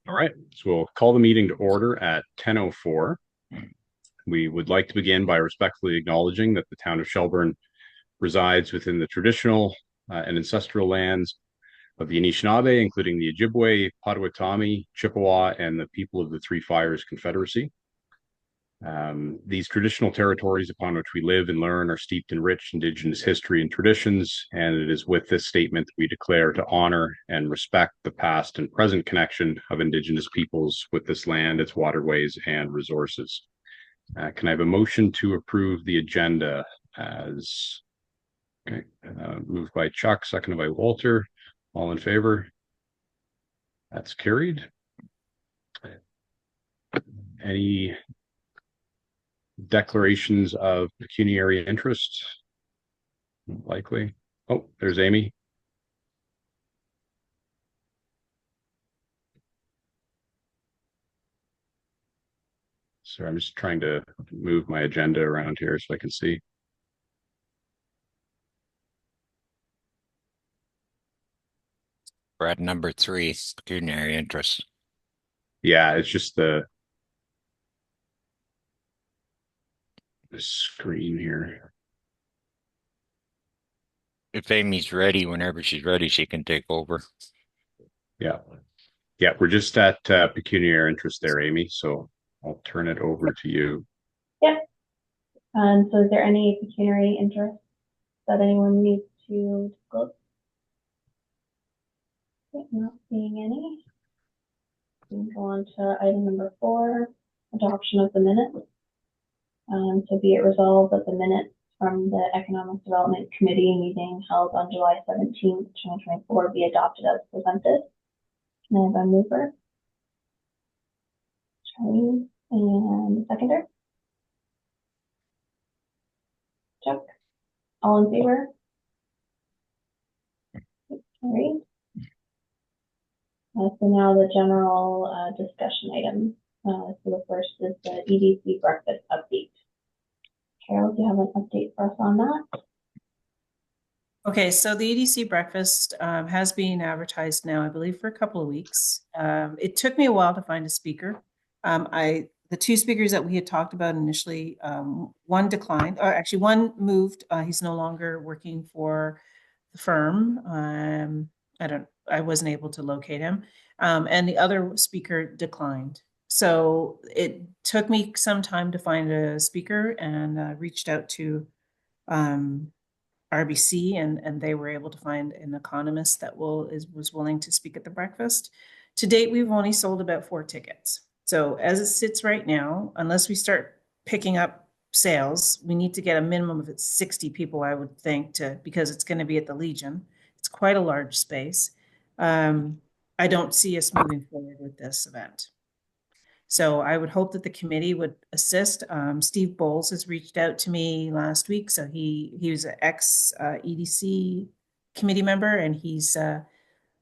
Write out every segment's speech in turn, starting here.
All right, so we'll call the meeting to order at 10:04. We would like to begin by respectfully acknowledging that the town of Shelburne resides within the traditional and ancestral lands of the Anishinaabe, including the Ojibwe, Potawatomi, Chippewa, and the people of the Three Fires Confederacy. These traditional territories upon which we live and learn are steeped in rich Indigenous history and traditions, and it is with this statement that we declare to honor and respect the past and present connection of Indigenous peoples with this land, its waterways, and resources. Can I have a motion to approve the agenda as moved by Chuck, seconded by Walter? All in favor? That's carried. Any declarations of pecuniary interest? Likely. Oh, there's Amy. So I'm just trying to move my agenda around here so I can see. We're at number 3, pecuniary interest. Yeah, it's just the screen here. If Amy's ready, whenever she's ready, she can take over. Yeah. Yeah, we're just at pecuniary interest there, Amy. So I'll turn it over to you. Yep. So is there any pecuniary interest that anyone needs to disclose? Okay, not seeing any. We can go on to item number 4, adoption of the minutes. So be it resolved that the minutes from the Economic Development Committee meeting held on July 17th, 2024 be adopted as presented. Can I have a mover? Charlie, and seconder? Chuck? All in favor? Carried. So now the general discussion item. So the first is the EDC breakfast update. Carol, do you have an update for us on that? Okay, so the EDC breakfast has been advertised now, I believe, for a couple of weeks. It took me a while to find a speaker. The 2 speakers that we had talked about initially, one declined, or actually one moved. He's no longer working for the firm. I wasn't able to locate him. And the other speaker declined. So it took me some time to find a speaker, and reached out to RBC, and they were able to find an economist that was willing to speak at the breakfast. To date, we've only sold about 4 tickets. So as it sits right now, unless we start picking up sales, we need to get a minimum of 60 people, I would think, because it's going to be at the Legion. It's quite a large space. I don't see us moving forward with this event. So I would hope that the committee would assist. Steve Bowles has reached out to me last week. So he was an ex EDC committee member, and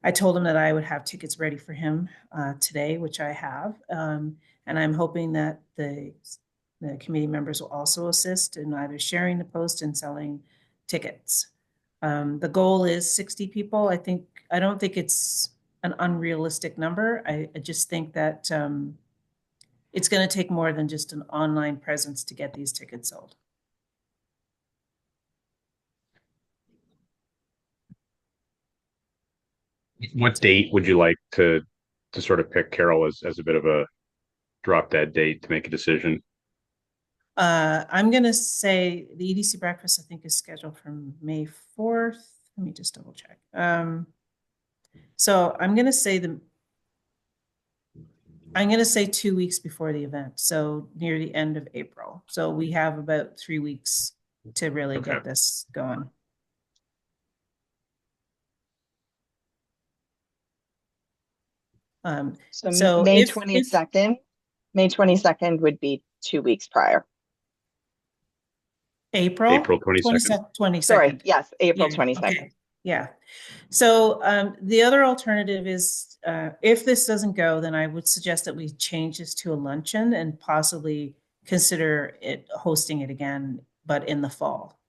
I told him that I would have tickets ready for him today, which I have. And I'm hoping that the committee members will also assist in either sharing the post and selling tickets. The goal is 60 people. I don't think it's an unrealistic number. I just think that it's going to take more than just an online presence to get these tickets sold. What date would you like to sort of pick, Carol, as a bit of a drop dead date to make a decision? I'm going to say the EDC breakfast, I think, is scheduled for May 4th. Let me just double check. So I'm going to say 2 weeks before the event. So near the end of April. So we have about 3 weeks to really get this going. So May 22nd, May 22nd would be 2 weeks prior. April 22nd. 22nd. Sorry, yes, April Yeah, 22nd. okay. Yeah. So the other alternative is if this doesn't go, then I would suggest that we change this to a luncheon and possibly consider hosting it again, but in the fall.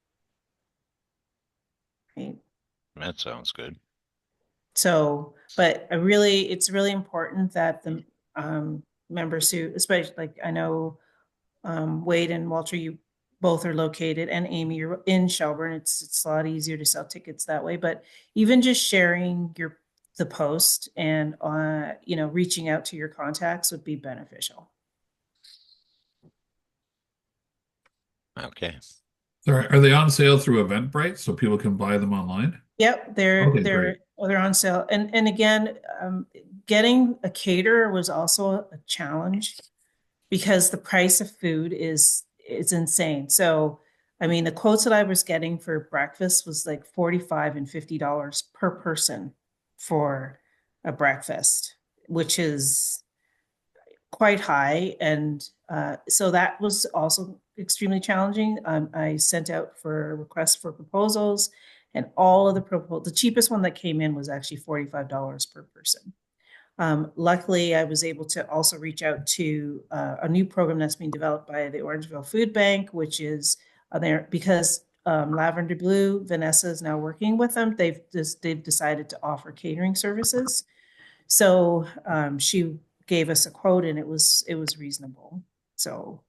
Right. That sounds good. So, but it's really important that the members who, especially like I know Wade and Walter, you both are located, and Amy, you're in Shelburne. It's a lot easier to sell tickets that way. But even just sharing the post and reaching out to your contacts would be beneficial. Okay. Are they on sale through Eventbrite so people can buy them online? Yep, they're Okay, they're great. they're on sale. And again, getting a caterer was also a challenge because the price of food is insane. So, I mean, the quotes that I was getting for breakfast was like $45 and $50 per person for a breakfast, which is quite high. And so that was also extremely challenging. I sent out for requests for proposals, and all of the cheapest one that came in was actually $45 per person. Luckily, I was able to also reach out to a new program that's being developed by the Orangeville Food Bank, which is there because Lavender Blue, Vanessa is now working with them. They've decided to offer catering services. So she gave us a quote, and it was reasonable. So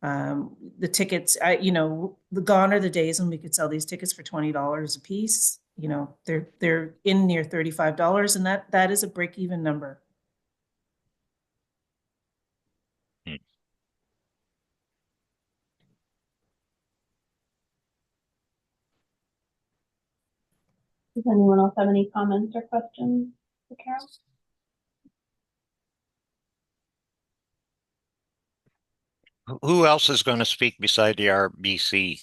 the tickets, gone are the days when we could sell these tickets for $20 a piece. They're in near $35, and that is a break even number. Does anyone else have any comments or questions for Carol? Who else is going to speak beside the RBC?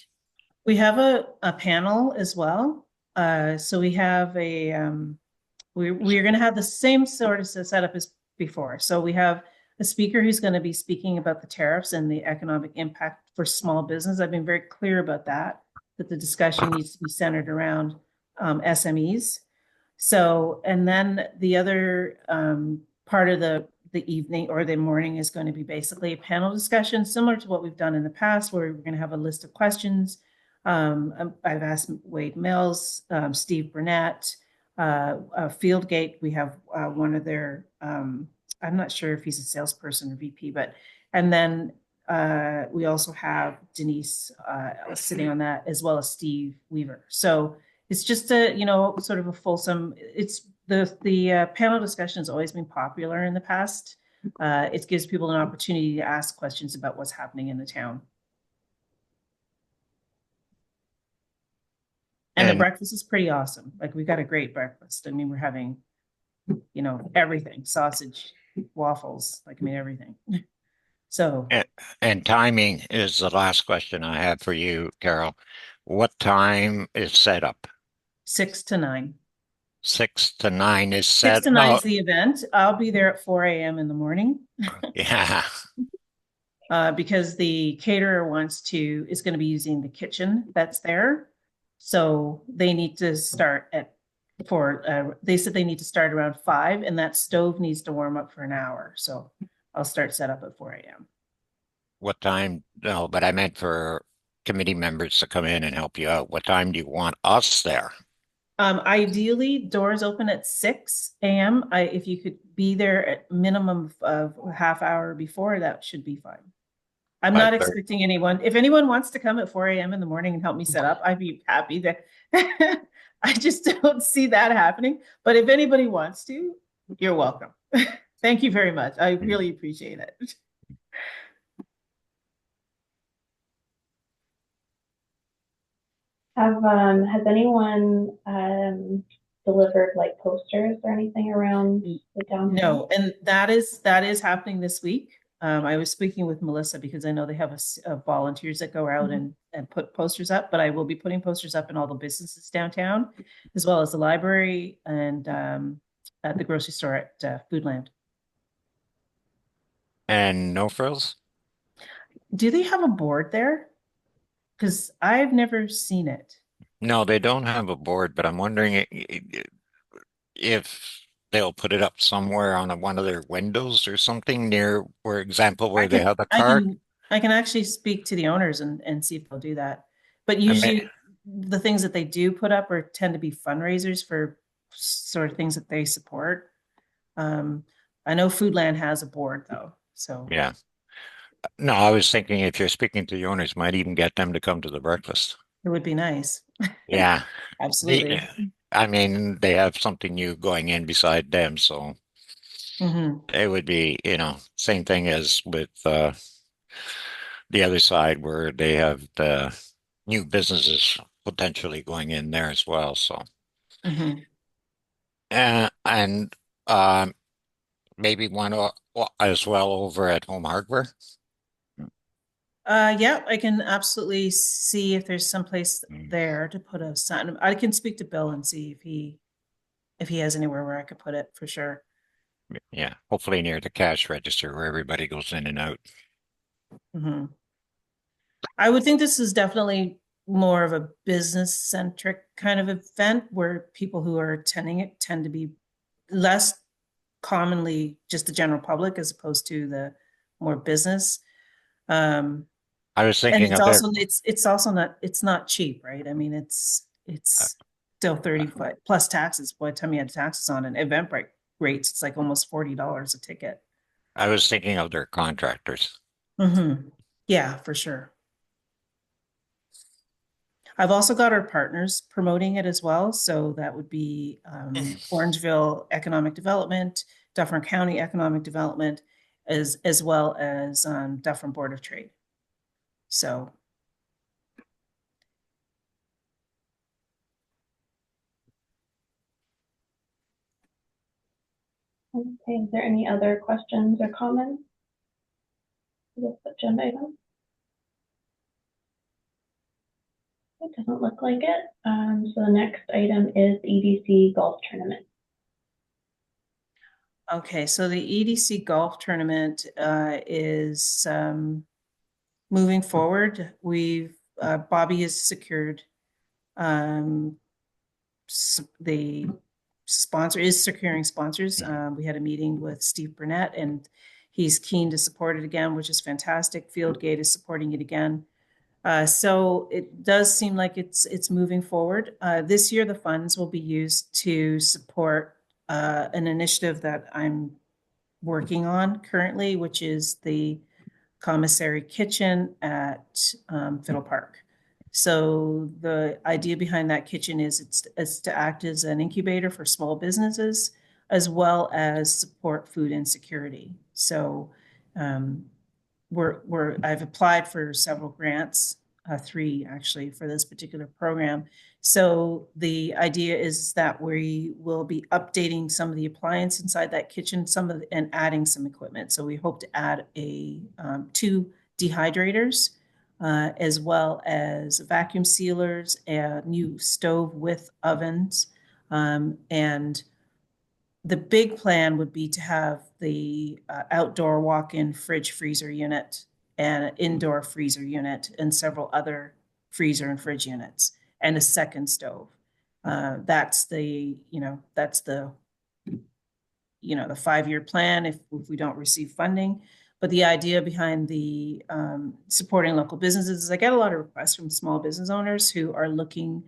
We have a panel as well. So we have we're going to have the same sort of setup as before. So we have a speaker who's going to be speaking about the tariffs and the economic impact for small business. I've been very clear about that the discussion needs to be centered around SMEs. So, and then the other part of the evening or the morning is going to be basically a panel discussion similar to what we've done in the past, where we're going to have a list of questions. I've asked Wade Mills, Steve Burnett, Fieldgate. We have one of their, I'm not sure if he's a salesperson or VP, and then we also have Denise sitting on that, as well as Steve Weaver. So it's just a, sort of a fulsome, it's the panel discussion has always been popular in the past. It gives people an opportunity to ask questions about what's happening in the town. And the breakfast is pretty awesome. Like, we've got a great breakfast. I mean, we're having, everything, sausage, waffles, everything. So. And timing is the last question I have for you, Carol. What time is set up? 6 to 9. 6 to 9 is set. 6 to 9 is the event. I'll be there at 4 a.m. in the morning. Yeah. Because the caterer is going to be using the kitchen that's there. So they need to start at 4. They said they need to start around 5, and that stove needs to warm up for an hour. So I'll start set up at 4 a.m. What time? No, but I meant for committee members to come in and help you out. What time do you want us there? Ideally, doors open at 6 a.m. If you could be there at minimum of a half hour before, that should be fine. I'm not expecting anyone. If anyone wants to come at 4 a.m. in the morning and help me set up, I'd be happy that I just don't see that happening. But if anybody wants to, you're welcome. Thank you very much. I really appreciate it. Has anyone delivered posters or anything around the downtown? No, and that is happening this week. I was speaking with Melissa because I know they have volunteers that go out and put posters up, but I will be putting posters up in all the businesses downtown, as well as the library and at the grocery store at Foodland. And No Frills? Do they have a board there? Because I've never seen it. No, they don't have a board, but I'm wondering if they'll put it up somewhere on one of their windows or something near, for example, where they have the card. I can actually speak to the owners and see if they'll do that. But usually the things that they do put up tend to be fundraisers for sort of things that they support. I know Foodland has a board though, so. Yeah. No, I was thinking if you're speaking to the owners, might even get them to come to the breakfast. It would be nice. Yeah. Absolutely. I mean, they have something new going in beside them, so Mhm. it would be, same thing as with the other side where they have the new businesses potentially going in there as well. So, Mhm. and um, maybe as well over at Home Hardware. Yeah, I can absolutely see if there's someplace there to put a sign. I can speak to Bill and see if he has anywhere where I could put it for sure. Yeah, hopefully near the cash register where everybody goes in and out. Mhm. I would think this is definitely more of a business centric kind of event where people who are attending it tend to be less commonly just the general public as opposed to the more business. Um, I was and thinking it's of their, also it's also not cheap, right? I mean, it's still 35 plus taxes. By the time you had taxes on an Eventbrite rates, it's like almost $40 a ticket. I was thinking of their contractors. Yeah, for sure. I've also got our partners promoting it as well. So that would be Orangeville Economic Development, Dufferin County Economic Development, as well as Dufferin Board of Trade. So Okay, is there any other questions or comments for this agenda item? It doesn't look like it. So the next item is the EDC golf tournament. okay, so the EDC golf tournament is moving forward. Bobby has secured the sponsor is securing sponsors. We had a meeting with Steve Burnett and he's keen to support it again, which is fantastic. Fieldgate is supporting it again. So it does seem like it's moving forward. This year, the funds will be used to support an initiative that I'm working on currently, which is the commissary kitchen at Fiddle Park. So the idea behind that kitchen is it's to act as an incubator for small businesses as well as support food insecurity. So I've applied for several grants, 3 actually for this particular program. So the idea is that we will be updating some of the appliance inside that kitchen, and adding some equipment. So we hope to add 2 dehydrators, as well as vacuum sealers, a new stove with ovens, and the big plan would be to have the outdoor walk-in fridge freezer unit and an indoor freezer unit and several other freezer and fridge units and a second stove. That's the 5-year plan if we don't receive funding. But the idea behind the supporting local businesses is I get a lot of requests from small business owners who are looking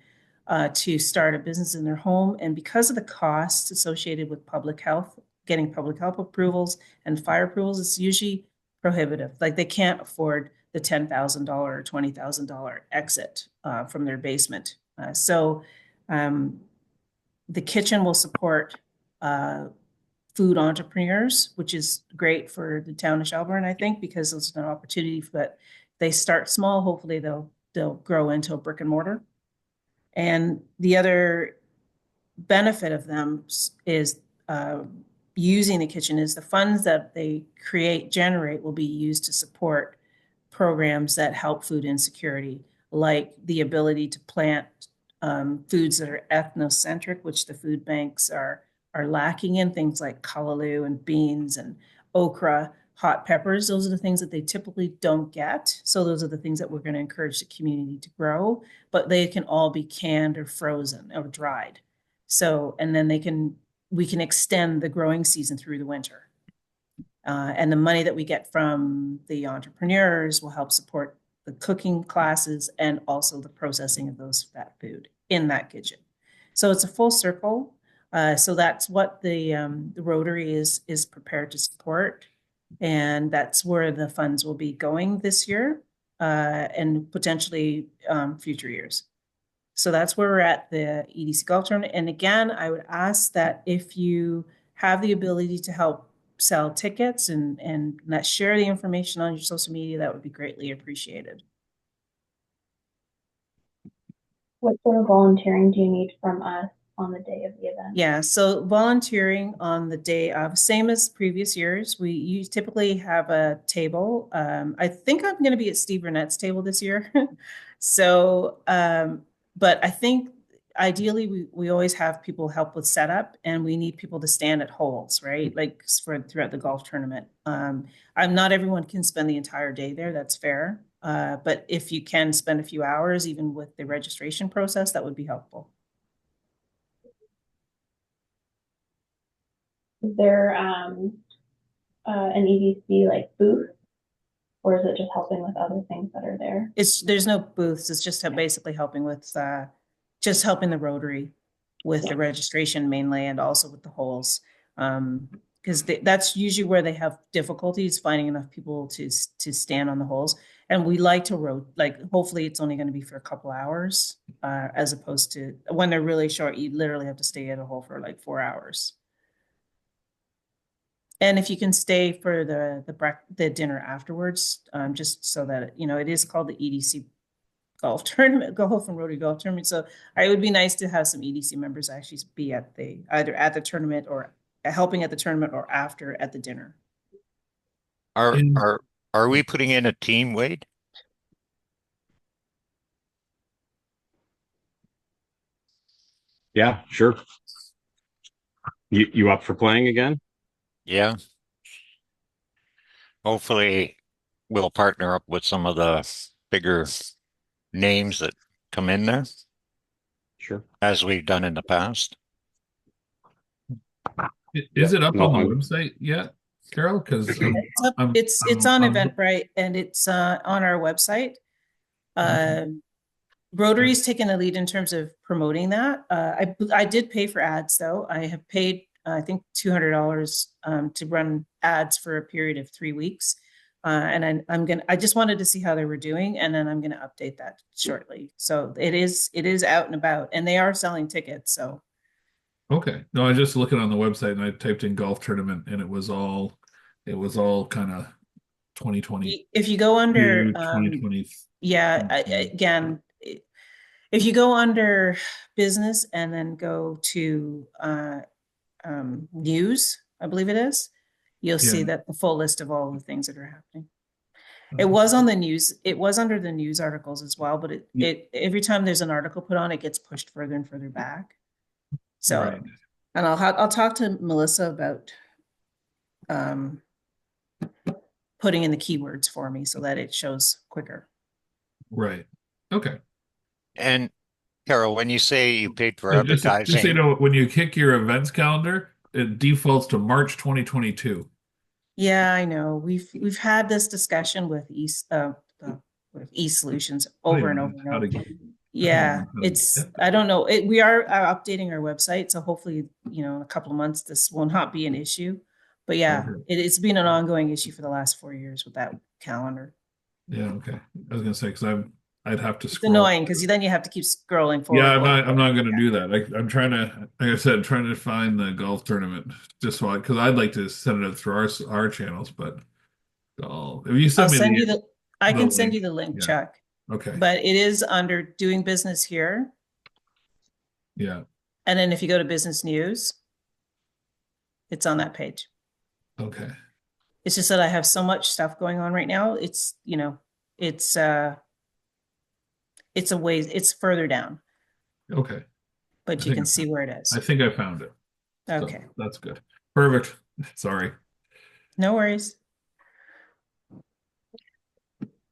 to start a business in their home. And because of the costs associated with public health, getting public health approvals and fire approvals, it's usually prohibitive. Like they can't afford the $10,000 or $20,000 exit from their basement. So the kitchen will support food entrepreneurs, which is great for the town of Shelburne, I think, because it's an opportunity that they start small. Hopefully they'll grow into a brick and mortar. And the other benefit of them is using the kitchen is the funds that they generate will be used to support programs that help food insecurity, like the ability to plant foods that are ethnocentric, which the food banks are lacking in, things like callaloo and beans and okra, hot peppers. Those are the things that they typically don't get. So those are the things that we're going to encourage the community to grow, but they can all be canned or frozen or dried. So, and then we can extend the growing season through the winter. And the money that we get from the entrepreneurs will help support the cooking classes and also the processing of that food in that kitchen. So it's a full circle. So that's what the Rotary is prepared to support. And that's where the funds will be going this year, and potentially future years. So that's where we're at the EDC golf tournament. And again, I would ask that if you have the ability to help sell tickets and share the information on your social media, that would be greatly appreciated. What sort of volunteering do you need from us on the day of the event? Yeah, so volunteering on the day of, same as previous years, you typically have a table. I think I'm going to be at Steve Burnett's table this year. So, but I think ideally we always have people help with setup, and we need people to stand at holes, right? Like throughout the golf tournament. I'm not everyone can spend the entire day there. That's fair. But if you can spend a few hours, even with the registration process, that would be helpful. Is there an EDC like booth, or is it just helping with other things that are there? There's no booths. It's just basically helping with just helping the Rotary with the registration mainly, and also with the holes, because that's usually where they have difficulties finding enough people to stand on the holes. And we like to hopefully it's only going to be for a couple hours, as opposed to when they're really short, you literally have to stay at a hole for like 4 hours. And if you can stay for the dinner afterwards, just so that, it is called the EDC golf tournament, golf and Rotary golf tournament. So it would be nice to have some EDC members actually be either at the tournament or helping at the tournament or after at the dinner. Are we putting in a team, Wade? Yeah, sure. You up for playing again? Yeah. Hopefully we'll partner up with some of the bigger names that come in there, Sure. as we've done in the past. Is it up No, on the website yet, Carol? Because It's on Eventbrite, and it's on our website. Rotary's taken a lead in terms of promoting that. I did pay for ads though. I have paid I think $200 to run ads for a period of 3 weeks. And I just wanted to see how they were doing, and then I'm gonna update that shortly. So it is out and about, and they are selling tickets. So okay. No, I was just looking on the website and I typed in golf tournament and it was all kind of 2020. if you go under 2020. again, if you go under business and then go to news, I believe it is, you'll see that the full list of all the things that are happening. It was on the news. It was under the news articles as well, but it every time there's an article put on, it gets pushed further and further back. So, Right. and I'll talk to Melissa about putting in the keywords for me so that it shows quicker. Right. Okay. And Carol, when you say you paid for Just so advertising, you know, when you kick your events calendar, it defaults to March 2022. Yeah, I know. We've had this discussion with with eSolutions over and over and over. Yeah, I don't know. We are updating our website, so hopefully, in a couple of months, this will not be an issue. But yeah, it's been an ongoing issue for the last 4 years with that calendar. Yeah, okay. I was gonna say, because I'd have to It's scroll. annoying because then you have to keep scrolling forward. Yeah, I'm not gonna do that. I'm trying to, like I said, trying to find the golf tournament just so because I'd like to send it through our channels, but if you send me I can send you the link, Chuck. Okay. But it is under doing business here. Yeah. And then if you go to business news, it's on that page. Okay. It's just that I have so much stuff going on right now. It's it's further down. Okay. But you can see where it is. I think I found it. Okay. So that's good. Perfect. Sorry. No worries.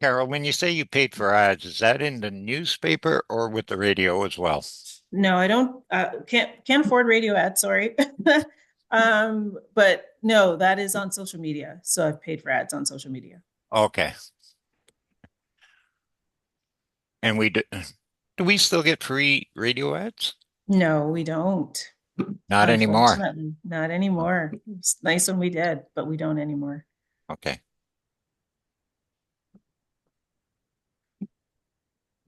Carol, when you say you paid for ads, is that in the newspaper or with the radio as well? No, I don't. Can't afford radio ads. Sorry. But no, that is on social media. So I've paid for ads on social media. Okay. And do we still get free radio ads? No, we don't. Not anymore. Unfortunately, not anymore. It's nice when we did, but we don't anymore. Okay.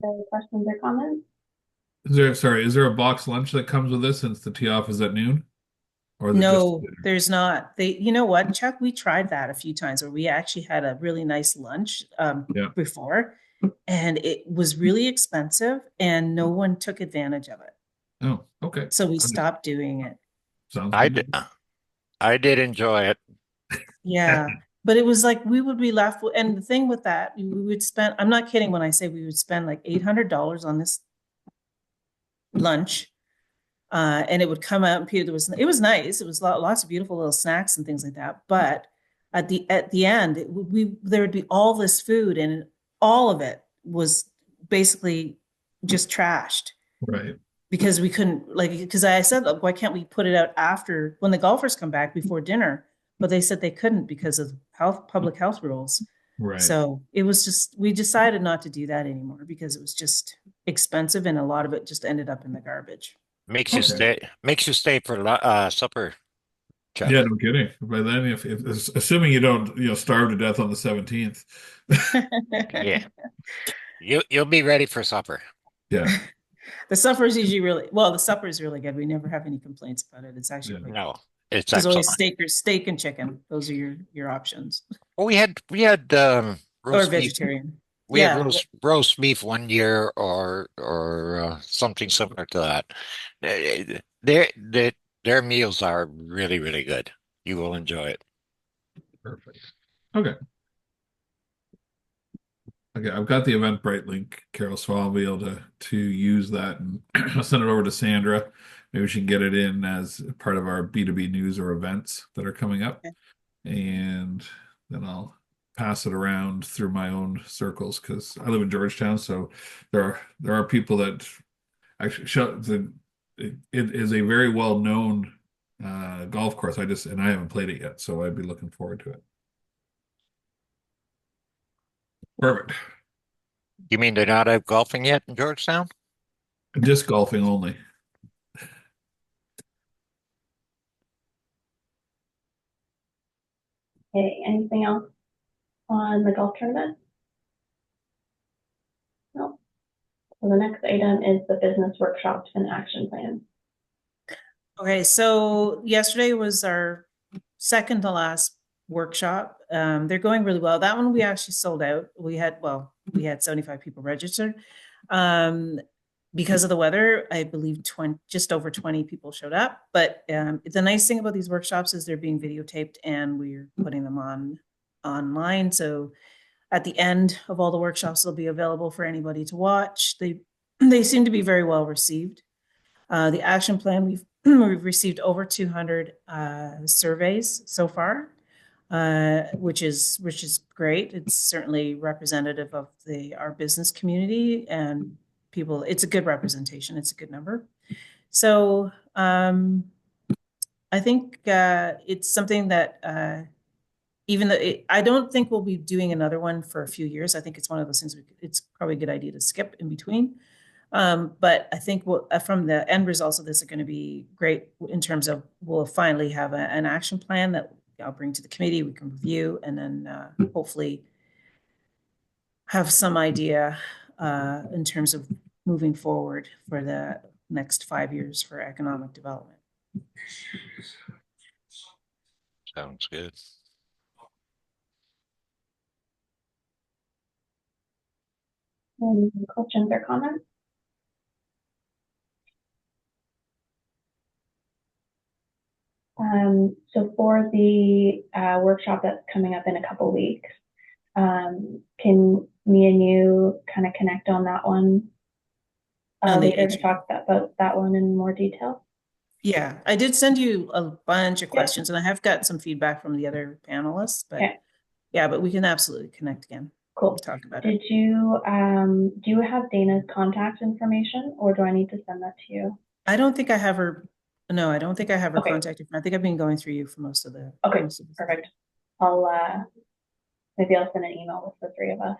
Any questions or comments? Is there a box lunch that comes with this since the tee off is at noon? Or is it just No, there's not. You know what, Chuck, we tried that a few times where we actually had a really nice lunch Yeah. before, and it was really expensive and no one took advantage of it. Oh, okay. So we stopped doing it. Sounds I good. did, I did enjoy it. Yeah. But it was like we would be left with, and the thing with that, we would spend, I'm not kidding when I say we would spend like $800 on this lunch. And it would come out and Peter, it was nice. It was lots of beautiful little snacks and things like that. But at the end, there would be all this food and all of it was basically just trashed Right. because we couldn't, like, because I said, look, why can't we put it out after when the golfers come back before dinner? But they said they couldn't because of public health rules. Right. So it was just, we decided not to do that anymore because it was just expensive and a lot of it just ended up in the garbage. Makes you stay for supper, Chuck. Yeah, no kidding. By then, if assuming you don't, starve to death on the 17th. Yeah. You'll be ready for supper. Yeah. The supper is usually the supper is really good. We never have any complaints about it. It's actually Yeah. No, it's there's always excellent. steak and chicken. Those are your options. Well, we had Or roast beef. vegetarian. We had Yeah. roast beef one year or something similar to that. Their meals are really, really good. You will enjoy it. Perfect. Okay. Okay, I've got the Eventbrite link, Carol, so I'll be able to use that and I'll send it over to Sandra. Maybe we can get it in as part of our B2B news or events that are coming up. Okay. And then I'll pass it around through my own circles because I live in Georgetown, so there are people that actually it is a very well known golf course. I haven't played it yet, so I'd be looking forward to it. Perfect. You mean they're not out golfing yet in Georgetown? Disc golfing only. Okay, anything else on the golf tournament? No. So the next item is the business workshops and action plan. Okay, so yesterday was our second to last workshop. They're going really well. That one we actually sold out. We had 75 people registered. Because of the weather, I believe just over 20 people showed up. But the nice thing about these workshops is they're being videotaped and we're putting them online. So at the end of all the workshops, they'll be available for anybody to watch. They seem to be very well received. The action plan, we've received over 200 surveys so far, which is great. It's certainly representative of our business community and people. It's a good representation. It's a good number. So I think it's something that even though I don't think we'll be doing another one for a few years. I think it's one of those things it's probably a good idea to skip in between. But I think from the end results of this are going to be great in terms of we'll finally have an action plan that I'll bring to the committee, we can review, and then hopefully have some idea in terms of moving forward for the next 5 years for economic development. Sounds good. Any questions or comments? So for the workshop that's coming up in a couple weeks, can me and you kind of connect on that one later to talk about that one in more detail? Yeah, I did send you a bunch of questions, and I have got some feedback from the other panelists. But yeah, but we can absolutely connect again. Cool. Talk about it. Do you have Dana's contact information, or do I need to send that to you? I don't think I have her. No, I don't think I have her Okay. contact information. I think I've been going through you for most of the. Okay, perfect. Maybe I'll send an email with the three of us.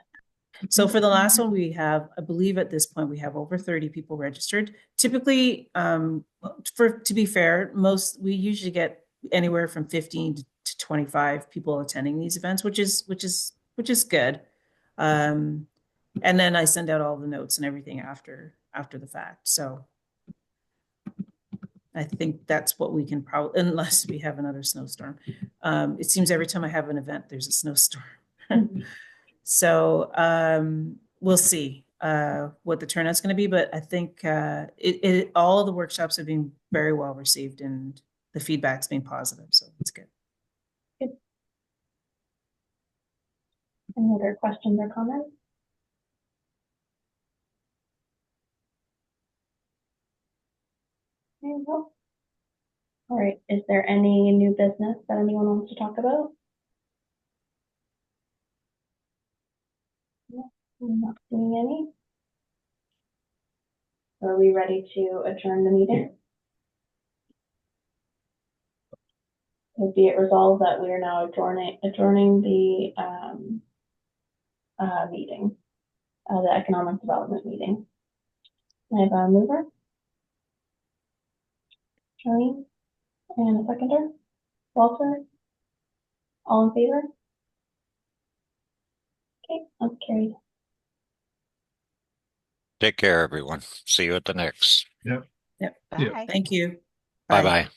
So for the last one, we have, I believe at this point, we have over 30 people registered. Typically, to be fair, we usually get anywhere from 15 to 25 people attending these events, which is good. And then I send out all the notes and everything after the fact. So I think that's what we can probably, unless we have another snowstorm. It seems every time I have an event, there's a snowstorm. So we'll see what the turnout's going to be, but I think all of the workshops have been very well received and the feedback's been positive, so it's good. Any other questions or comments? Okay, well, all right, is there any new business that anyone wants to talk about? No, I'm not seeing any. Are we ready to adjourn the meeting? So be it resolved that we are now adjourning the meeting, the economic development meeting. I have a mover. Charlene, and a seconder. Walter, all in favor? Okay, that's carried. Take care, everyone. See you at the next. Yep. Yep. Yeah. Bye. Thank you. Bye bye.